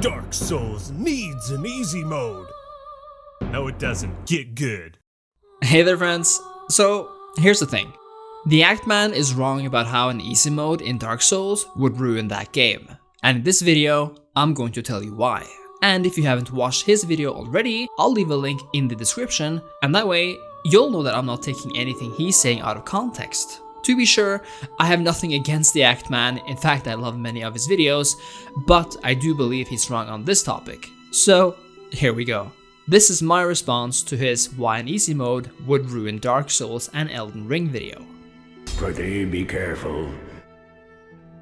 Dark Souls needs an easy mode. No, it doesn't. Get good. Hey there, friends. So, here's the thing. The Actman is wrong about how an easy mode in Dark Souls would ruin that game. And in this video, I'm going to tell you why. And if you haven't watched his video already, I'll leave a link in the description, and that way, you'll know that I'm not taking anything he's saying out of context. To be sure, I have nothing against the Actman, in fact I love many of his videos, but I do believe he's wrong on this topic. So, here we go. This is my response to his why an easy mode would ruin Dark Souls and Elden Ring video. Pretty be careful.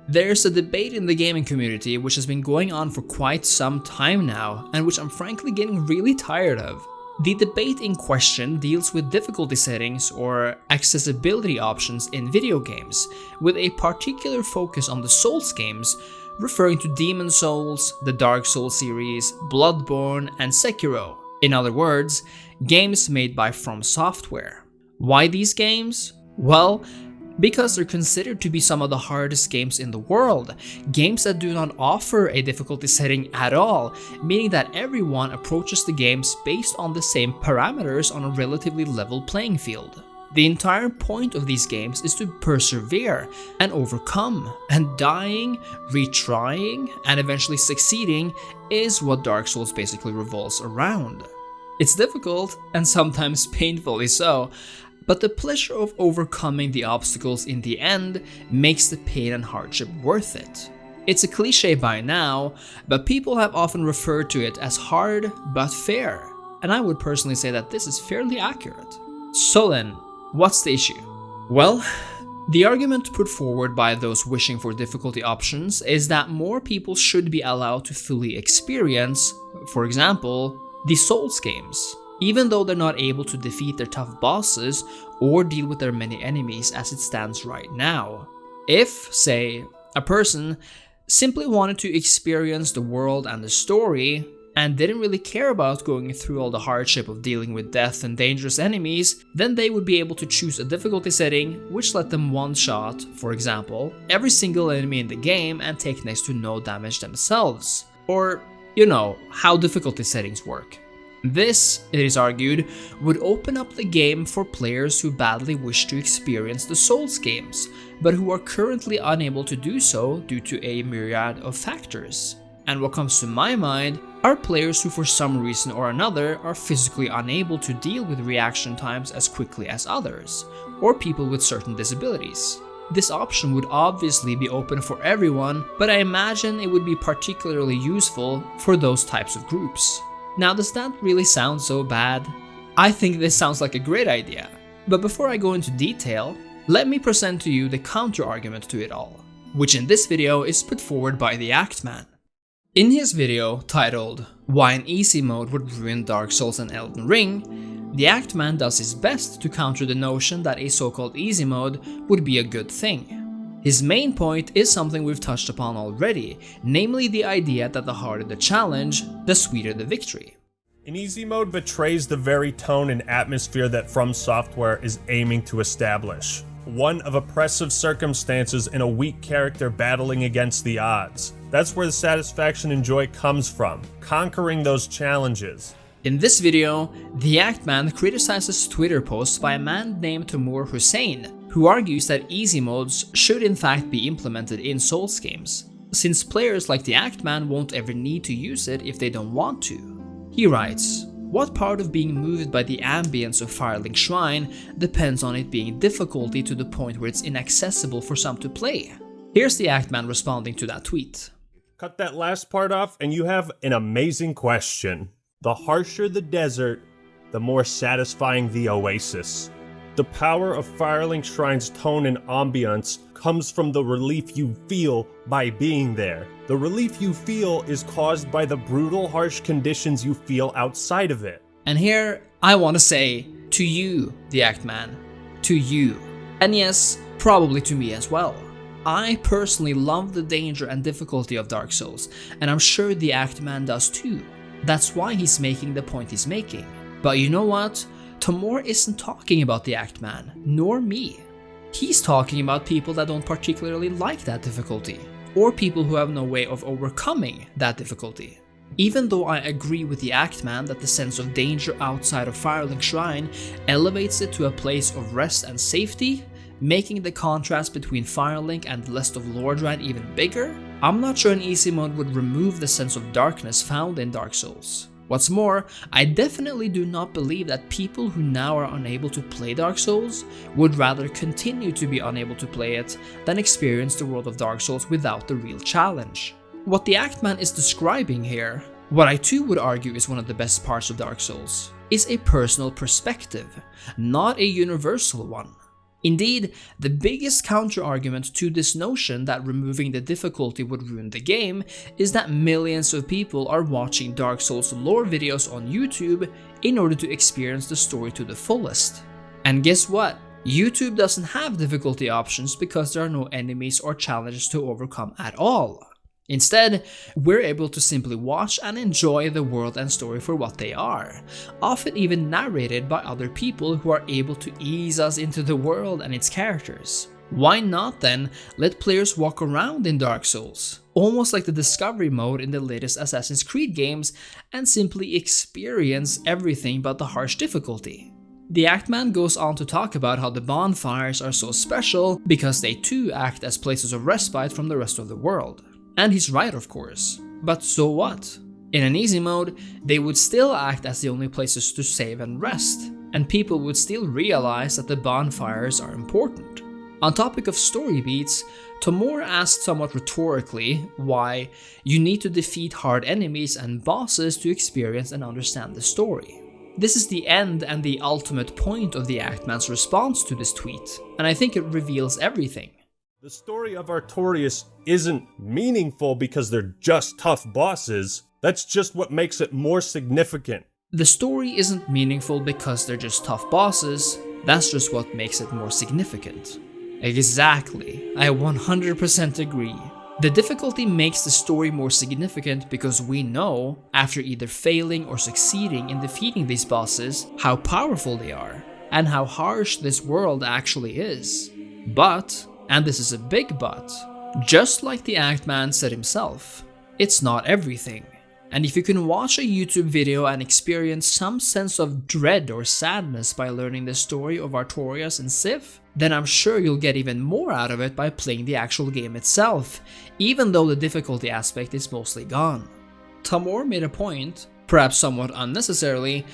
There's a debate in the gaming community which has been going on for quite some time now, and which I'm frankly getting really tired of. The debate in question deals with difficulty settings or accessibility options in video games, with a particular focus on the Souls games, referring to Demon Souls, the Dark Souls series, Bloodborne, and Sekiro. In other words, games made by From Software. Why these games? Well, because they're considered to be some of the hardest games in the world, games that do not offer a difficulty setting at all, meaning that everyone approaches the games based on the same parameters on a relatively level playing field. The entire point of these games is to persevere and overcome, and dying, retrying, and eventually succeeding is what Dark Souls basically revolves around. It's difficult, and sometimes painfully so, but the pleasure of overcoming the obstacles in the end makes the pain and hardship worth it. It's a cliche by now, but people have often referred to it as hard but fair, and I would personally say that this is fairly accurate. So then, what's the issue? Well, the argument put forward by those wishing for difficulty options is that more people should be allowed to fully experience, for example, the Souls games, even though they're not able to defeat their tough bosses or deal with their many enemies as it stands right now. If, say, a person simply wanted to experience the world and the story, and didn't really care about going through all the hardship of dealing with death and dangerous enemies, then they would be able to choose a difficulty setting which let them one-shot, for example, every single enemy in the game and take next to no damage themselves. Or, you know, how difficulty settings work. This, it is argued, would open up the game for players who badly wish to experience the Souls games, but who are currently unable to do so due to a myriad of factors. And what comes to my mind are players who for some reason or another are physically unable to deal with reaction times as quickly as others, or people with certain disabilities. This option would obviously be open for everyone, but I imagine it would be particularly useful for those types of groups. Now, does that really sound so bad? I think this sounds like a great idea, but before I go into detail, let me present to you the counter-argument to it all, which in this video is put forward by the Actman. In his video titled Why an Easy Mode Would Ruin Dark Souls and Elden Ring, the Actman does his best to counter the notion that a so-called easy mode would be a good thing. His main point is something we've touched upon already, namely the idea that the harder the challenge, the sweeter the victory. An easy mode betrays the very tone and atmosphere that From Software is aiming to establish. One of oppressive circumstances and a weak character battling against the odds. That's where the satisfaction and joy comes from, conquering those challenges. In this video, the Actman criticizes Twitter posts by a man named Tamoor Hussain, who argues that easy modes should in fact be implemented in Souls games, since players like the Actman won't ever need to use it if they don't want to. He writes, "What part of being moved by the ambience of Firelink Shrine depends on it being difficulty to the point where it's inaccessible for some to play?" Here's the Actman responding to that tweet. Cut that last part off and you have an amazing question. The harsher the desert, the more satisfying the oasis. The power of Firelink Shrine's tone and ambiance comes from the relief you feel by being there. The relief you feel is caused by the brutal, harsh conditions you feel outside of it. And here, I want to say, to you, the Actman, to you. And yes, probably to me as well. I personally love the danger and difficulty of Dark Souls, and I'm sure the Actman does too. That's why he's making the point he's making. But you know what? Tamoor isn't talking about the Actman, nor me. He's talking about people that don't particularly like that difficulty, or people who have no way of overcoming that difficulty. Even though I agree with the Actman that the sense of danger outside of Firelink Shrine elevates it to a place of rest and safety, making the contrast between Firelink and the rest of Lordran even bigger, I'm not sure an easy mode would remove the sense of darkness found in Dark Souls. What's more, I definitely do not believe that people who now are unable to play Dark Souls would rather continue to be unable to play it than experience the world of Dark Souls without the real challenge. What the Actman is describing here, what I too would argue is one of the best parts of Dark Souls, is a personal perspective, not a universal one. Indeed, the biggest counter-argument to this notion that removing the difficulty would ruin the game is that millions of people are watching Dark Souls lore videos on YouTube in order to experience the story to the fullest. And guess what? YouTube doesn't have difficulty options because there are no enemies or challenges to overcome at all. Instead, we're able to simply watch and enjoy the world and story for what they are, often even narrated by other people who are able to ease us into the world and its characters. Why not then let players walk around in Dark Souls, almost like the discovery mode in the latest Assassin's Creed games, and simply experience everything but the harsh difficulty? The Actman goes on to talk about how the bonfires are so special because they too act as places of respite from the rest of the world. And he's right, of course. But so what? In an easy mode, they would still act as the only places to save and rest, and people would still realize that the bonfires are important. On topic of story beats, Tomor asked somewhat rhetorically why you need to defeat hard enemies and bosses to experience and understand the story. This is the end and the ultimate point of the Actman's response to this tweet, and I think it reveals everything. The story of Artorias isn't meaningful because they're just tough bosses. That's just what makes it more significant. The story isn't meaningful because they're just tough bosses. That's just what makes it more significant. Exactly. I 100% agree. The difficulty makes the story more significant because we know, after either failing or succeeding in defeating these bosses, how powerful they are, and how harsh this world actually is. But, and this is a big but, just like the Actman said himself, it's not everything. And if you can watch a YouTube video and experience some sense of dread or sadness by learning the story of Artorias and Sif, then I'm sure you'll get even more out of it by playing the actual game itself, even though the difficulty aspect is mostly gone. Tomor made a point, perhaps somewhat unnecessarily,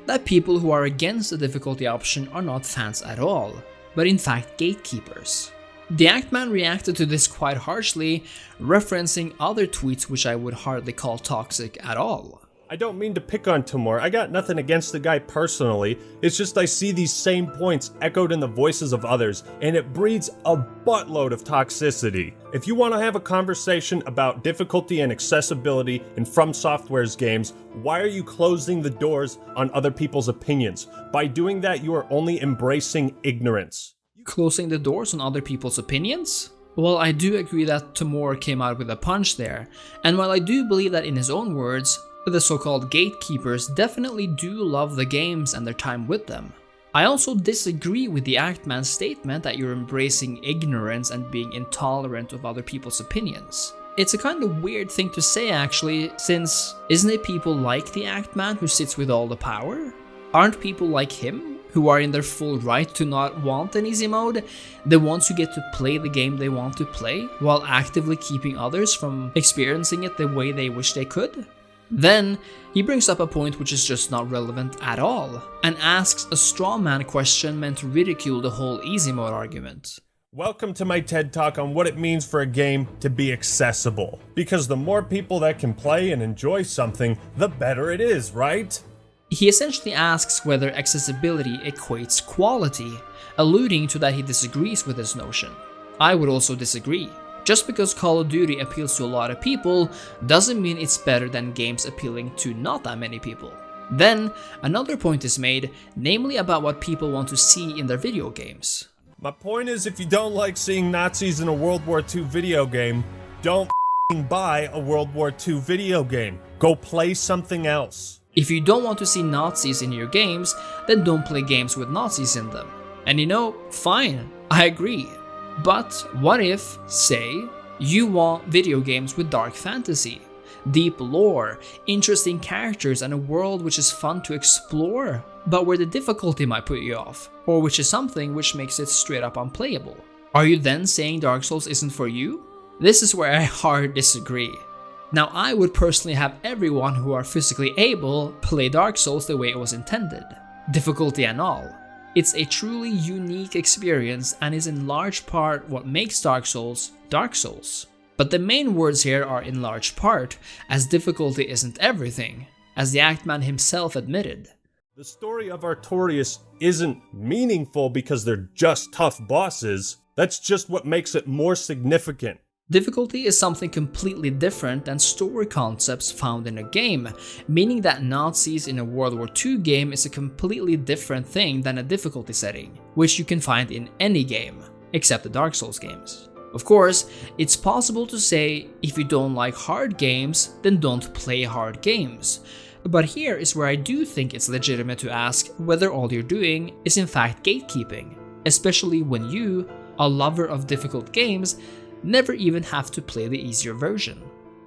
that people who are against the difficulty option are not fans at all, but in fact gatekeepers. The Actman reacted to this quite harshly, referencing other tweets which I would hardly call toxic at all. I don't mean to pick on Tomor, I got nothing against the guy personally, it's just I see these same points echoed in the voices of others, and it breeds a buttload of toxicity. If you want to have a conversation about difficulty and accessibility in From Software's games, why are you closing the doors on other people's opinions? By doing that, you are only embracing ignorance. Closing the doors on other people's opinions? Well, I do agree that Tomor came out with a punch there, and while I do believe that in his own words, the so-called gatekeepers definitely do love the games and their time with them, I also disagree with the Actman's statement that you're embracing ignorance and being intolerant of other people's opinions. It's a kind of weird thing to say actually, since isn't it people like the Actman who sits with all the power? Aren't people like him, who are in their full right to not want an easy mode, the ones who get to play the game they want to play, while actively keeping others from experiencing it the way they wish they could? Then, he brings up a point which is just not relevant at all, and asks a straw man question meant to ridicule the whole easy mode argument. Welcome to my TED Talk on what it means for a game to be accessible. Because the more people that can play and enjoy something, the better it is, right? He essentially asks whether accessibility equates quality, alluding to that he disagrees with this notion. I would also disagree. Just because Call of Duty appeals to a lot of people doesn't mean it's better than games appealing to not that many people. Then, another point is made, namely about what people want to see in their video games. My point is, if you don't like seeing Nazis in a World War II video game, don't buy a World War II video game. Go play something else. If you don't want to see Nazis in your games, then don't play games with Nazis in them. And you know, fine, I agree. But what if, say, you want video games with dark fantasy? deep lore, interesting characters, and a world which is fun to explore, but where the difficulty might put you off, or which is something which makes it straight up unplayable. Are you then saying Dark Souls isn't for you? This is where I hard disagree. Now, I would personally have everyone who are physically able play Dark Souls the way it was intended, difficulty and all. It's a truly unique experience and is in large part what makes Dark Souls Dark Souls. But the main words here are in large part, as difficulty isn't everything, as the Actman himself admitted. The story of Artorias isn't meaningful because they're just tough bosses. That's just what makes it more significant. Difficulty is something completely different than story concepts found in a game, meaning that Nazis in a World War II game is a completely different thing than a difficulty setting, which you can find in any game, except the Dark Souls games. Of course, it's possible to say if you don't like hard games, then don't play hard games. But here is where I do think it's legitimate to ask whether all you're doing is in fact gatekeeping, especially when you, a lover of difficult games, never even have to play the easier version.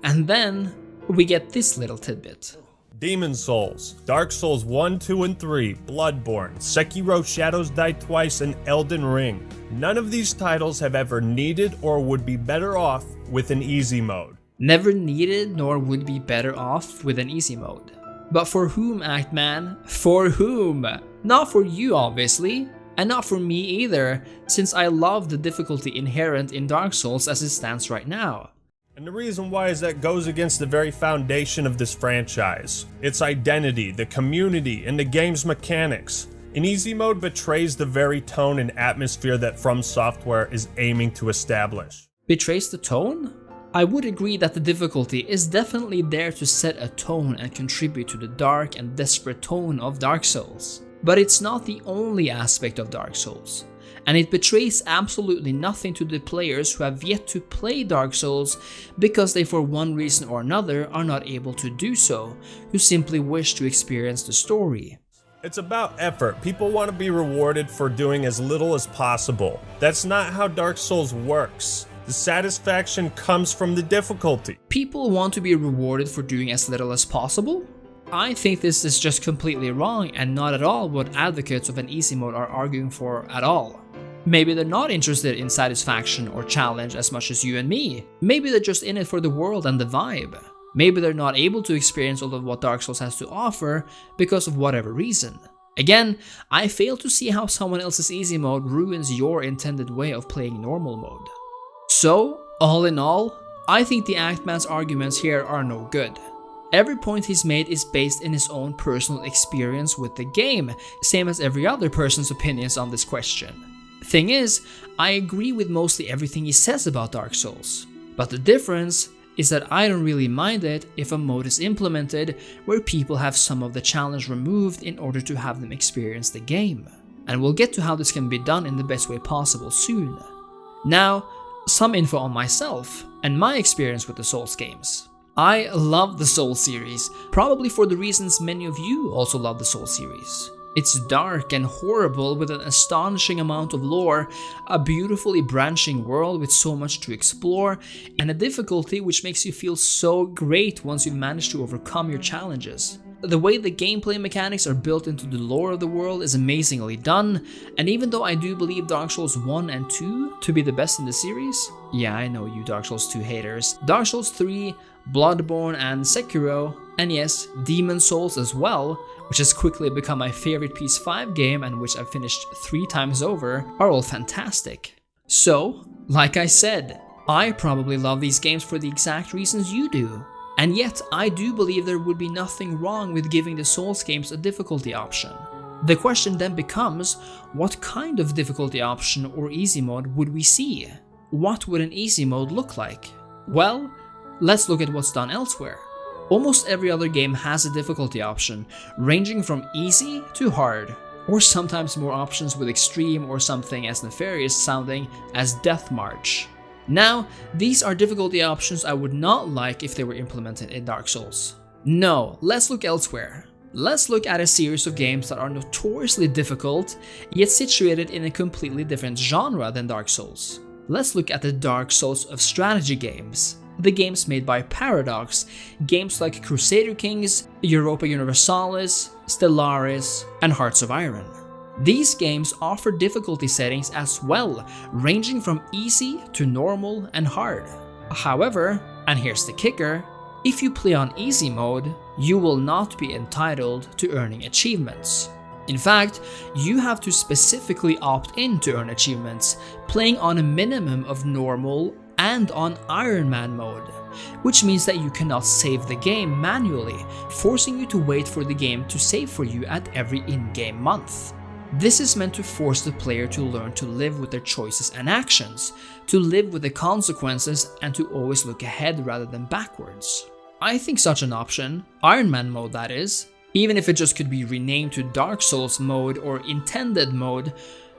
And then we get this little tidbit. Demon Souls, Dark Souls 1, 2, and 3, Bloodborne, Sekiro Shadows Die Twice, and Elden Ring. None of these titles have ever needed or would be better off with an easy mode. Never needed nor would be better off with an easy mode. But for whom, Actman? For whom? Not for you, obviously. And not for me either, since I love the difficulty inherent in Dark Souls as it stands right now. And the reason why is that goes against the very foundation of this franchise. Its identity, the community, and the game's mechanics. An easy mode betrays the very tone and atmosphere that From Software is aiming to establish. Betrays the tone? I would agree that the difficulty is definitely there to set a tone and contribute to the dark and desperate tone of Dark Souls. But it's not the only aspect of Dark Souls, and it betrays absolutely nothing to the players who have yet to play Dark Souls because they for one reason or another are not able to do so, who simply wish to experience the story. It's about effort. People want to be rewarded for doing as little as possible. That's not how Dark Souls works. The satisfaction comes from the difficulty. People want to be rewarded for doing as little as possible? I think this is just completely wrong and not at all what advocates of an easy mode are arguing for at all. Maybe they're not interested in satisfaction or challenge as much as you and me. Maybe they're just in it for the world and the vibe. Maybe they're not able to experience all of what Dark Souls has to offer because of whatever reason. Again, I fail to see how someone else's easy mode ruins your intended way of playing normal mode. So, all in all, I think the Actman's arguments here are no good. Every point he's made is based in his own personal experience with the game, same as every other person's opinions on this question. Thing is, I agree with mostly everything he says about Dark Souls, but the difference is that I don't really mind it if a mode is implemented where people have some of the challenge removed in order to have them experience the game. And we'll get to how this can be done in the best way possible soon. Now, some info on myself and my experience with the Souls games. I love the Souls series, probably for the reasons many of you also love the Souls series. It's dark and horrible with an astonishing amount of lore, a beautifully branching world with so much to explore, and a difficulty which makes you feel so great once you manage to overcome your challenges. The way the gameplay mechanics are built into the lore of the world is amazingly done, and even though I do believe Dark Souls 1 and 2 to be the best in the series, yeah, I know you Dark Souls 2 haters, Dark Souls 3, Bloodborne and Sekiro, and yes, Demon Souls as well, which has quickly become my favorite PS5 game and which I've finished 3 times over, are all fantastic. So, like I said, I probably love these games for the exact reasons you do. And yet, I do believe there would be nothing wrong with giving the Souls games a difficulty option. The question then becomes, what kind of difficulty option or easy mode would we see? What would an easy mode look like? Well, let's look at what's done elsewhere. Almost every other game has a difficulty option, ranging from easy to hard, or sometimes more options with extreme or something as nefarious sounding as Death March. Now, these are difficulty options I would not like if they were implemented in Dark Souls. No, let's look elsewhere. Let's look at a series of games that are notoriously difficult, yet situated in a completely different genre than Dark Souls. Let's look at the Dark Souls of strategy games. the games made by Paradox, games like Crusader Kings, Europa Universalis, Stellaris, and Hearts of Iron. These games offer difficulty settings as well, ranging from easy to normal and hard. However, and here's the kicker, if you play on easy mode, you will not be entitled to earning achievements. In fact, you have to specifically opt in to earn achievements, playing on a minimum of normal and on Iron Man mode, which means that you cannot save the game manually, forcing you to wait for the game to save for you at every in-game month. This is meant to force the player to learn to live with their choices and actions, to live with the consequences, and to always look ahead rather than backwards. I think such an option, Iron Man mode that is, even if it just could be renamed to Dark Souls mode or Intended mode,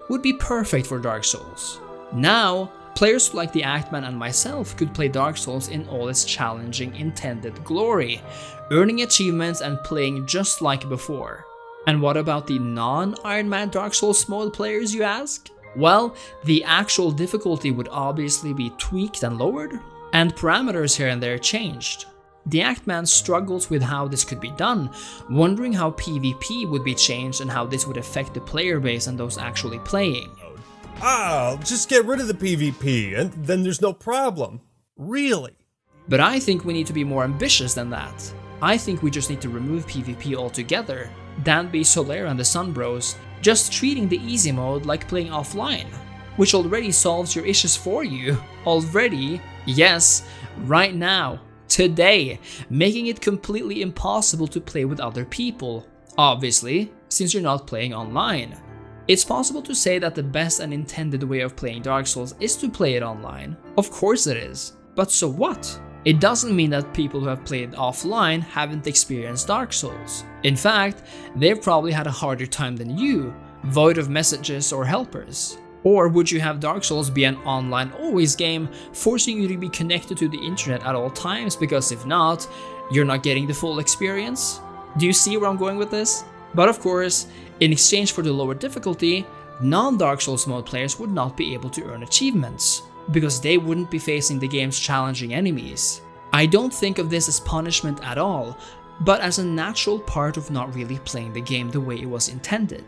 would be perfect for Dark Souls. Now, players like the Actman and myself could play Dark Souls in all its challenging intended glory, earning achievements and playing just like before. And what about the non-Iron Man Dark Souls mode players, you ask? Well, the actual difficulty would obviously be tweaked and lowered, and parameters here and there changed. The Actman struggles with how this could be done, wondering how PvP would be changed and how this would affect the player base and those actually playing. Just get rid of the PvP, and then there's no problem. Really? But I think we need to be more ambitious than that. I think we just need to remove PvP altogether. Danby, Solaire, and the Sun Bros, just treating the easy mode like playing offline, which already solves your issues for you. Already, yes, right now, today, making it completely impossible to play with other people, obviously, since you're not playing online. It's possible to say that the best and intended way of playing Dark Souls is to play it online. Of course it is, but so what? It doesn't mean that people who have played offline haven't experienced Dark Souls. In fact, they've probably had a harder time than you, void of messages or helpers. Or would you have Dark Souls be an online always game, forcing you to be connected to the internet at all times, because if not, you're not getting the full experience? Do you see where I'm going with this? But of course, in exchange for the lower difficulty, non-Dark Souls mode players would not be able to earn achievements, because they wouldn't be facing the game's challenging enemies. I don't think of this as punishment at all, but as a natural part of not really playing the game the way it was intended.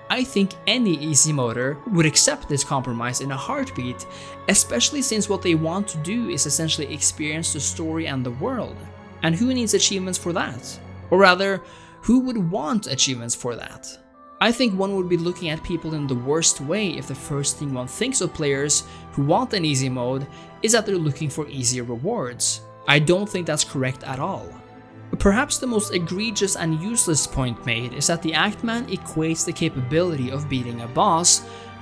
I think any easy moder would accept this compromise in a heartbeat, especially since what they want to do is essentially experience the story and the world. And who needs achievements for that? Or rather, who would want achievements for that? I think one would be looking at people in the worst way if the first thing one thinks of players who want an easy mode is that they're looking for easier rewards. I don't think that's correct at all. Perhaps the most egregious and useless point made is that the Actman equates the capability of beating a boss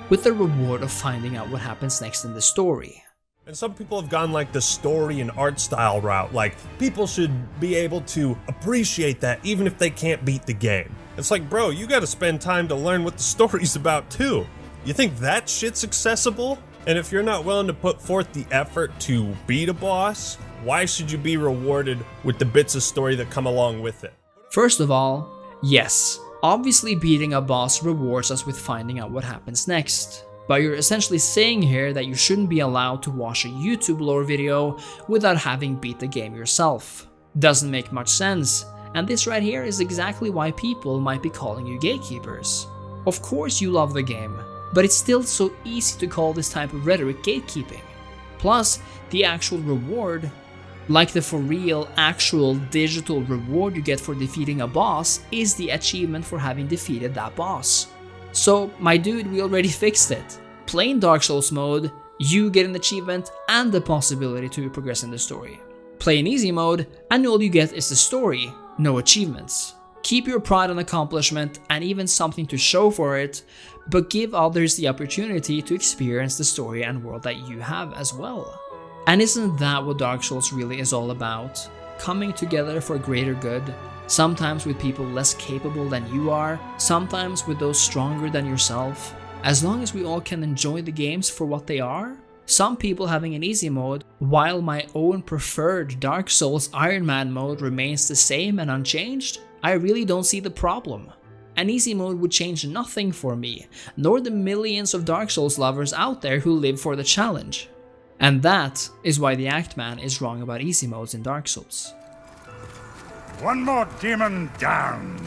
with the reward of finding out what happens next in the story. And some people have gone like the story and art style route, like people should be able to appreciate that even if they can't beat the game. It's like, bro, you gotta spend time to learn what the story's about too. You think that shit's accessible? And if you're not willing to put forth the effort to beat a boss, why should you be rewarded with the bits of story that come along with it? First of all, yes, obviously beating a boss rewards us with finding out what happens next. But you're essentially saying here that you shouldn't be allowed to watch a YouTube lore video without having beat the game yourself. Doesn't make much sense, and this right here is exactly why people might be calling you gatekeepers. Of course you love the game, but it's still so easy to call this type of rhetoric gatekeeping. Plus, the actual reward, like the for real, actual digital reward you get for defeating a boss, is the achievement for having defeated that boss. So, my dude, we already fixed it. Plain Dark Souls mode, you get an achievement and the possibility to progress in the story. Play in easy mode, and all you get is the story, no achievements. Keep your pride and accomplishment and even something to show for it, but give others the opportunity to experience the story and world that you have as well. And isn't that what Dark Souls really is all about? Coming together for greater good, sometimes with people less capable than you are, sometimes with those stronger than yourself. As long as we all can enjoy the games for what they are, some people having an easy mode, while my own preferred Dark Souls Iron Man mode remains the same and unchanged, I really don't see the problem. An easy mode would change nothing for me, nor the millions of Dark Souls lovers out there who live for the challenge. And that is why the Actman is wrong about easy modes in Dark Souls. One more demon down.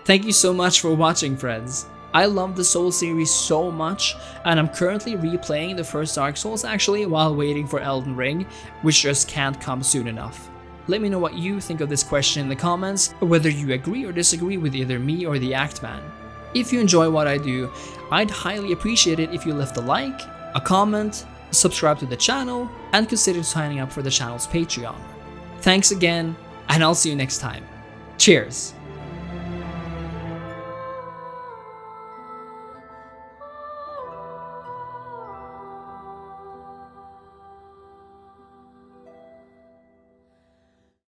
Thank you so much for watching, friends. I love the Souls series so much, and I'm currently replaying the first Dark Souls actually while waiting for Elden Ring, which just can't come soon enough. Let me know what you think of this question in the comments, or whether you agree or disagree with either me or the Actman. If you enjoy what I do, I'd highly appreciate it if you left a like, a comment, subscribe to the channel, and consider signing up for the channel's Patreon. Thanks again, and I'll see you next time. Cheers!